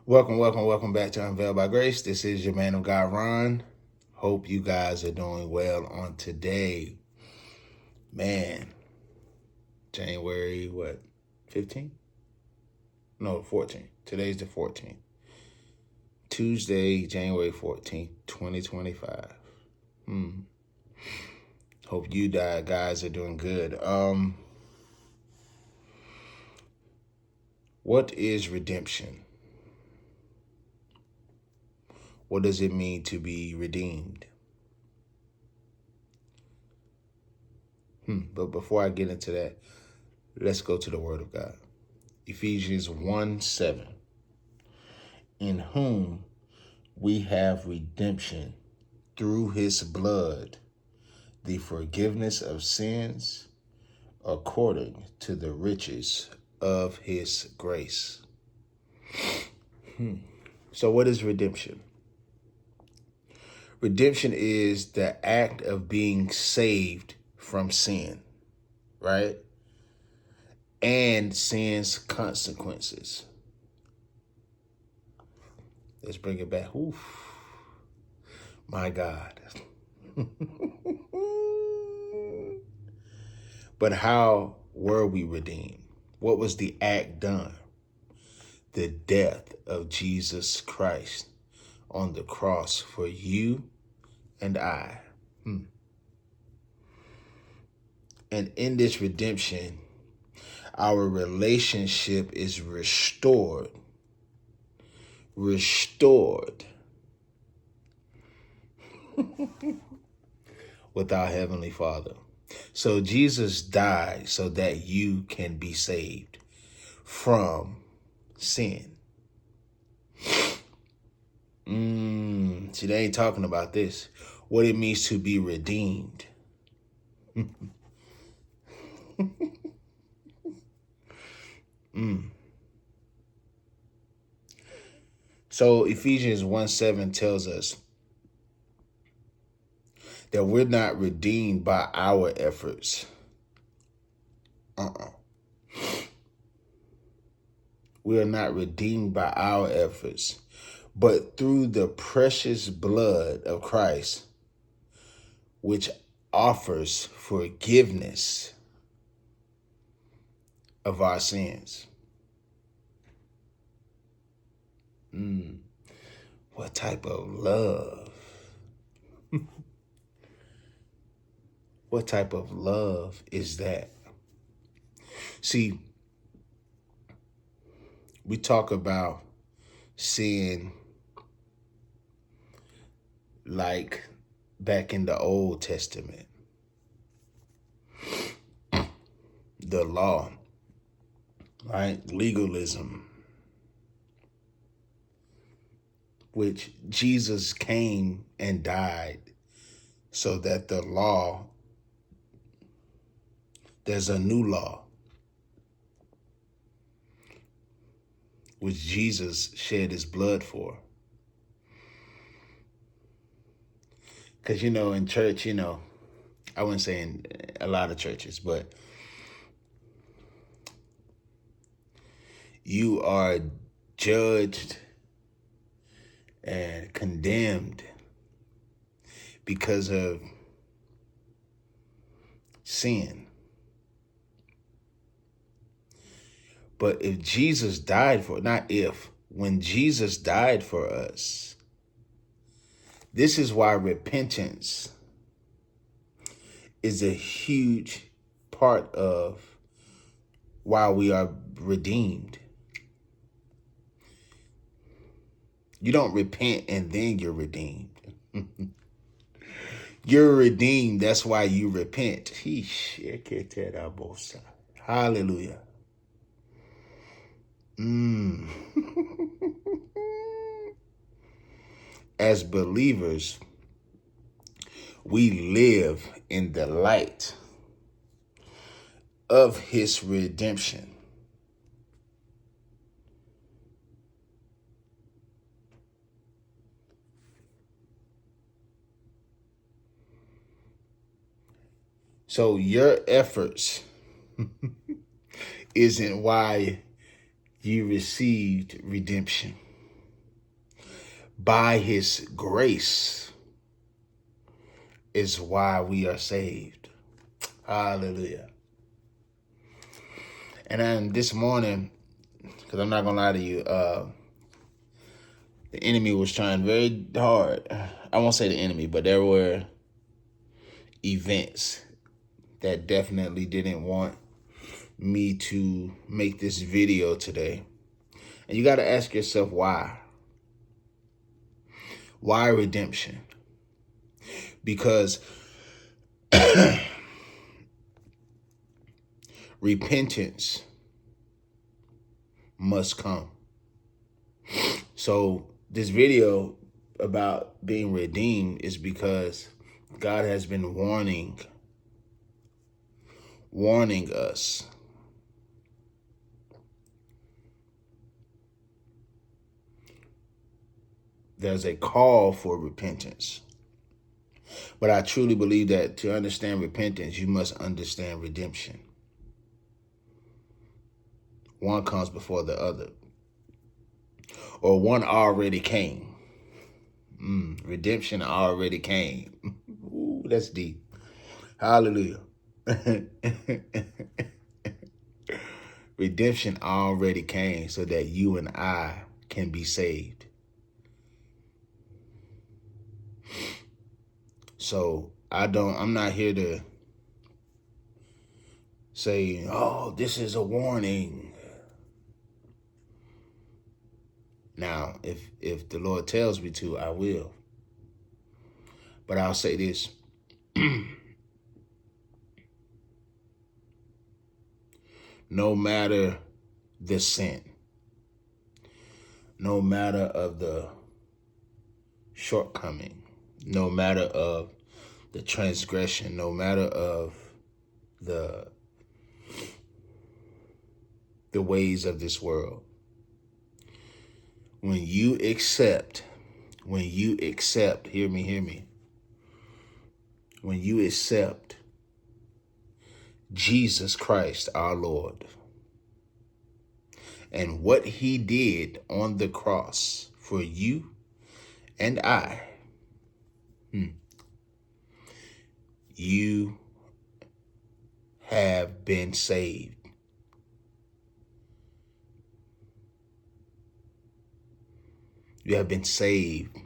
Welcome back to Unveiled by Grace. This is your man of God, Ron. Hope you guys are doing well on today. Man, January, 15th? No, 14th. Today's the 14th. Tuesday, January 14th, 2025. Hope you guys are doing good. What is redemption? What does it mean to be redeemed? But before I get into that, let's go to the Word of God. Ephesians 1:7. In whom we have redemption through his blood, the forgiveness of sins according to the riches of his grace. So what is redemption? Redemption is the act of being saved from sin, right? And sin's consequences. Let's bring it back. Oof. My God. But how were we redeemed? What was the act done? The death of Jesus Christ on the cross for you and I. And in this redemption, our relationship is restored with our Heavenly Father. So Jesus died so that you can be saved from sin. See, they ain't talking about this. What it means to be redeemed. So Ephesians 1:7 tells us that we're not redeemed by our efforts. We are not redeemed by our efforts, but through the precious blood of Christ, which offers forgiveness of our sins. What type of love? What type of love is that? See, we talk about sin like back in the Old Testament. The law, right? Legalism, which Jesus came and died so that the law, there's a new law, which Jesus shed his blood for. Because, in church, I wouldn't say in a lot of churches, but you are judged and condemned because of sin. But if Jesus died when Jesus died for us, this is why repentance is a huge part of why we are redeemed. You don't repent and then you're redeemed. You're redeemed. That's why you repent. Hallelujah. As believers, we live in the light of his redemption. So your efforts isn't why you received redemption. by his grace is why we are saved. Hallelujah. And then this morning, because I'm not going to lie to you, the enemy was trying very hard. I won't say the enemy, but there were events that definitely didn't want me to make this video today. And you got to ask yourself why. Why redemption? Because repentance must come. So this video about being redeemed is because God has been warning us. There's a call for repentance. But I truly believe that to understand repentance, you must understand redemption. One comes before the other. Or one already came. Redemption already came. Ooh, that's deep. Hallelujah. Redemption already came so that you and I can be saved. So I'm not here to say, oh, this is a warning. Now, if the Lord tells me to, I will. But I'll say this. No matter the sin, no matter of the shortcoming, no matter of the transgression, no matter of the ways of this world, when you accept, hear me, when you accept Jesus Christ, our Lord, and what he did on the cross for you and I, you have been saved. You have been saved.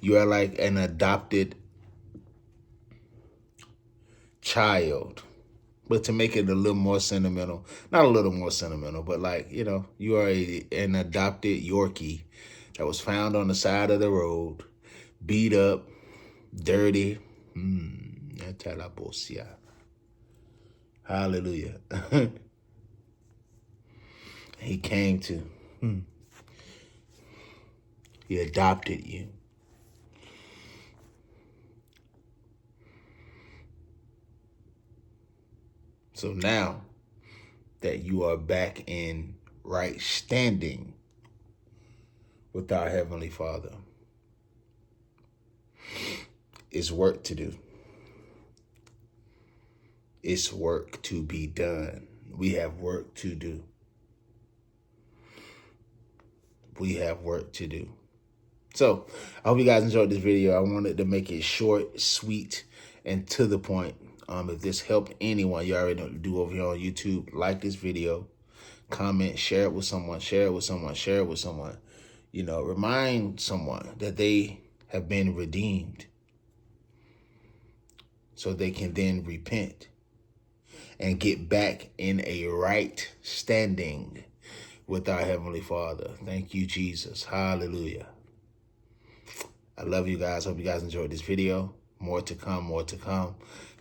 You are like an adopted child. But to make it a little more sentimental, not a little more sentimental, but like, you are an adopted Yorkie that was found on the side of the road, beat up, dirty. Hallelujah. He came to, he adopted you. So now that you are back in right standing with our Heavenly Father, it's work to do. It's work to be done. We have work to do. We have work to do. So I hope you guys enjoyed this video. I wanted to make it short, sweet, and to the point. If this helped anyone, you already know what to do over here on YouTube. Like this video, comment, share it with someone, share it with someone, share it with someone. Remind someone that they have been redeemed so they can then repent and get back in a right standing with our Heavenly Father. Thank you, Jesus. Hallelujah. I love you guys. Hope you guys enjoyed this video. More to come, more to come.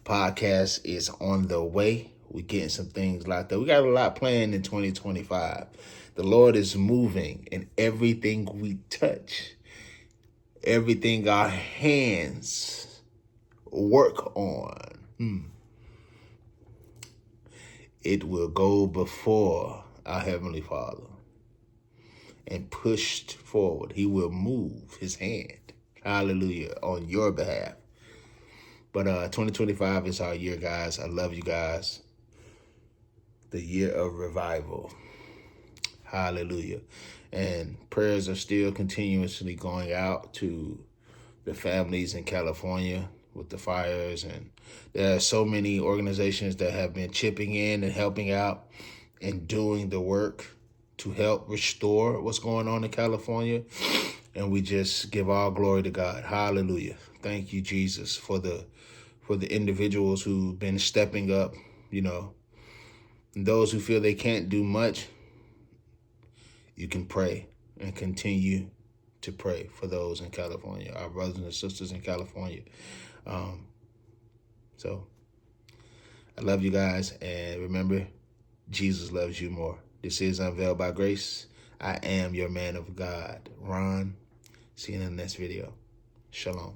Podcast is on the way. We're getting some things locked up. We got a lot planned in 2025. The Lord is moving in everything we touch, everything our hands work on. It will go before our Heavenly Father and pushed forward. He will move his hand, hallelujah, on your behalf. But 2025 is our year, guys. I love you guys. The year of revival. Hallelujah. And prayers are still continuously going out to the families in California with the fires. And there are so many organizations that have been chipping in and helping out and doing the work to help restore what's going on in California. And we just give all glory to God. Hallelujah. Thank you, Jesus, for the individuals who've been stepping up, And those who feel they can't do much, you can pray and continue to pray for those in California, our brothers and sisters in California. So I love you guys, and remember, Jesus loves you more. This is Unveiled by Grace. I am your man of God, Ron. See you in the next video. Shalom.